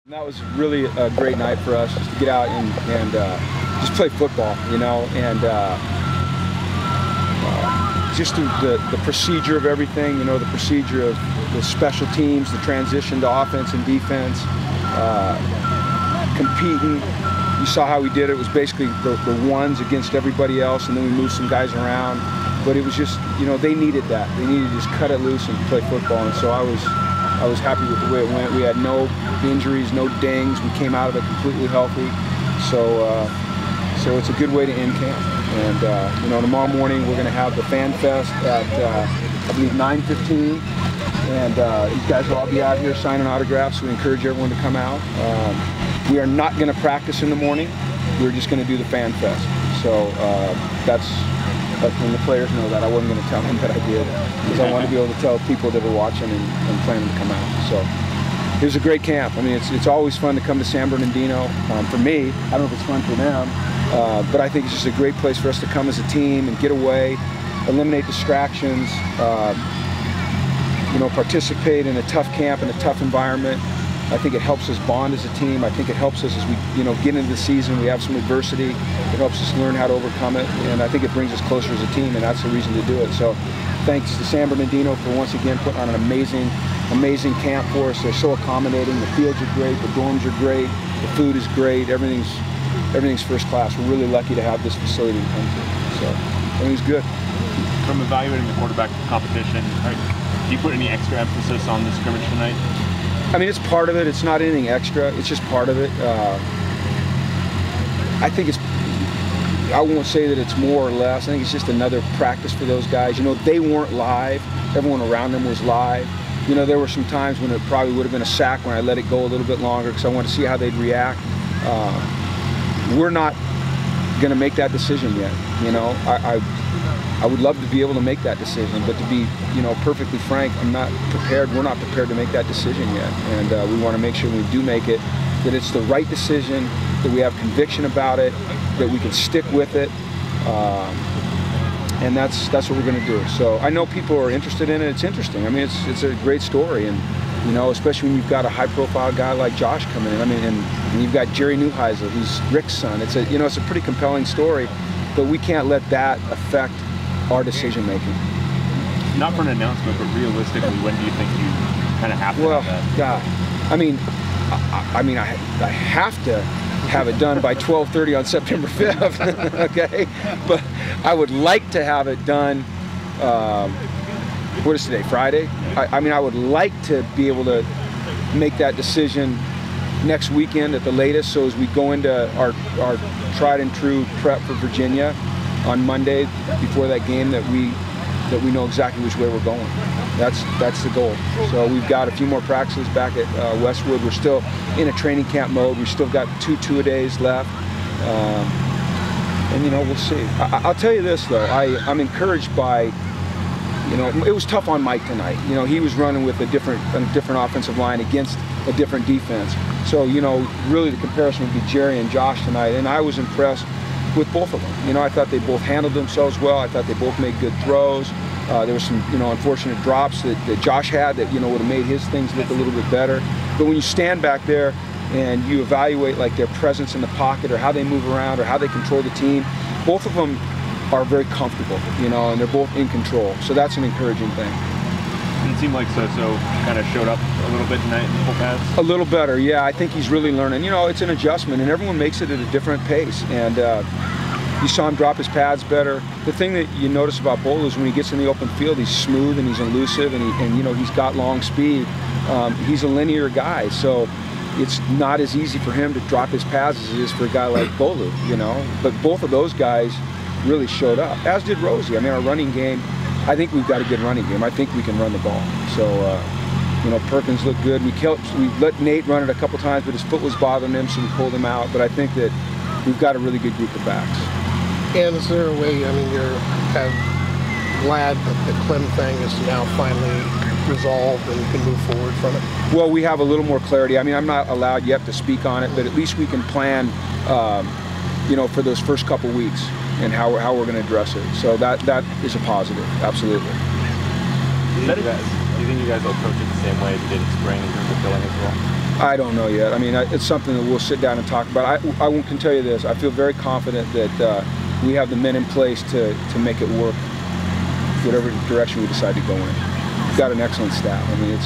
That was really a great night for us, just to get out and just play football, you know, and just the procedure of everything, you know, the procedure of the special teams, the transition to offense and defense, competing. You saw how we did it. It was basically the ones against everybody else, and then we moved some guys around. But it was just, you know, they needed that. They needed to just cut it loose and play football, and so I was happy with the way it went. We had no injuries, no dings. We came out of it completely healthy. So it's a good way to end camp. And you know, tomorrow morning we're going to have the Fan Fest at I believe 9:15, and these guys will all be out here signing autographs. So we encourage everyone to come out. We are not going to practice in the morning. We're just going to do the Fan Fest. So that's when the players know that. I wasn't going to tell them that I did, because I want to be able to tell people that are watching and planning to come out. So it was a great camp. I mean, it's always fun to come to San Bernardino. For me, I don't know if it's fun for them, but I think it's just a great place for us to come as a team and get away, eliminate distractions, you know, participate in a tough camp in a tough environment. I think it helps us bond as a team. I think it helps us as we, you know, get into the season. We have some adversity. It helps us learn how to overcome it, and I think it brings us closer as a team, and that's the reason to do it. So, thanks to San Bernardino for once again putting on an amazing camp for us. They're so accommodating. The fields are great. The dorms are great. The food is great. Everything's first class. We're really lucky to have this facility to come to. So, everything's good. From evaluating the quarterback competition, do you put any extra emphasis on the scrimmage tonight? I mean, it's part of it. It's not anything extra. It's just part of it. I think I won't say that it's more or less. I think it's just another practice for those guys. You know, they weren't live. Everyone around them was live. You know, there were some times when it probably would have been a sack when I let it go a little bit longer, because I wanted to see how they'd react. We're not going to make that decision yet. You know, I would love to be able to make that decision, but to be, you know, perfectly frank, I'm not prepared. We're not prepared to make that decision yet, and we want to make sure when we do make it, that it's the right decision, that we have conviction about it, that we can stick with it, and that's what we're going to do. So I know people are interested in it. It's interesting. I mean, it's a great story, and you know, especially when you've got a high-profile guy like Josh coming in. I mean, and you've got Jerry Neuheisel, who's Rick's son. It's a pretty compelling story, but we can't let that affect our decision making. Not for an announcement, but realistically, when do you think you kind of have to have that? Yeah, I mean, I have to have it done by 12:30 on September 5th. Okay, but I would like to have it done. What is today? Friday. I mean, I would like to be able to make that decision next weekend at the latest. So as we go into our tried and true prep for Virginia on Monday, before that game, that we know exactly which way we're going. That's the goal. So we've got a few more practices back at Westwood. We're still in a training camp mode. We've still got two a days left, and you know, we'll see. I'll tell you this though, I'm encouraged by, you know, it was tough on Mike tonight. You know, he was running with a different offensive line against a different defense. So, you know, really the comparison would be Jerry and Josh tonight, and I was impressed with both of them. You know, I thought they both handled themselves well. I thought they both made good throws. There were some, you know, unfortunate drops that Josh had that, you know, would have made his things look a little bit better. But when you stand back there and you evaluate like their presence in the pocket, or how they move around, or how they control the team, both of them are very comfortable, you know, and they're both in control. So that's an encouraging thing. It seemed like So kind of showed up a little bit tonight in the full pass? A little better, yeah. I think he's really learning. You know, it's an adjustment, and everyone makes it at a different pace. And you saw him drop his pads better. The thing that you notice about Bolu is when he gets in the open field, he's smooth and he's elusive, and you know, he's got long speed. He's a linear guy, so it's not as easy for him to drop his pads as it is for a guy like Bolu, you know. But both of those guys really showed up, as did Rosie. I mean, our running game, I think we've got a good running game. I think we can run the ball. So, you know, Perkins looked good. We let Nate run it a couple times, but his foot was bothering him, so we pulled him out. But I think that we've got a really good group of backs. And is there a way, I mean, you're kind of glad that the Clem thing is now finally resolved and you can move forward from it? Well, we have a little more clarity. I mean, I'm not allowed yet to speak on it, but at least we can plan, you know, for those first couple weeks and how we're going to address it. So that is a positive, absolutely. Do you think you guys will approach it the same way as you did in spring in terms of filling as well? I don't know yet. I mean, it's something that we'll sit down and talk about. I can tell you this. I feel very confident that we have the men in place to make it work whatever direction we decide to go in. We've got an excellent staff. I mean,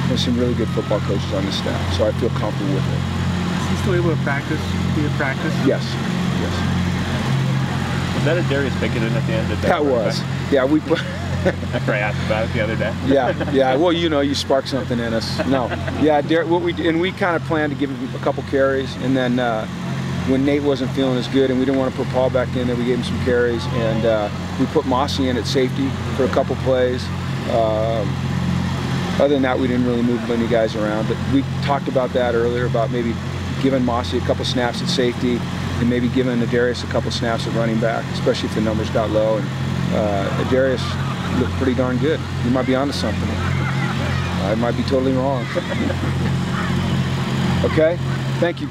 there's some really good football coaches on the staff, so I feel comfortable with it. Is he still able to practice, be at practice? Yes, yes. Was that a Darius Pickett in at the end? That was. Yeah, we put... After I asked about it the other day. Yeah. Well, you know, you sparked something in us. No. Yeah, we kind of planned to give him a couple carries, and then when Nate wasn't feeling as good and we didn't want to put Paul back in there, we gave him some carries, and we put Mossy in at safety for a couple plays. Other than that, we didn't really move any guys around, but we talked about that earlier, about maybe giving Mossy a couple snaps at safety and maybe giving Darius a couple snaps at running back, especially if the numbers got low. And Darius looked pretty darn good. You might be onto something. I might be totally wrong. Okay? Thank you.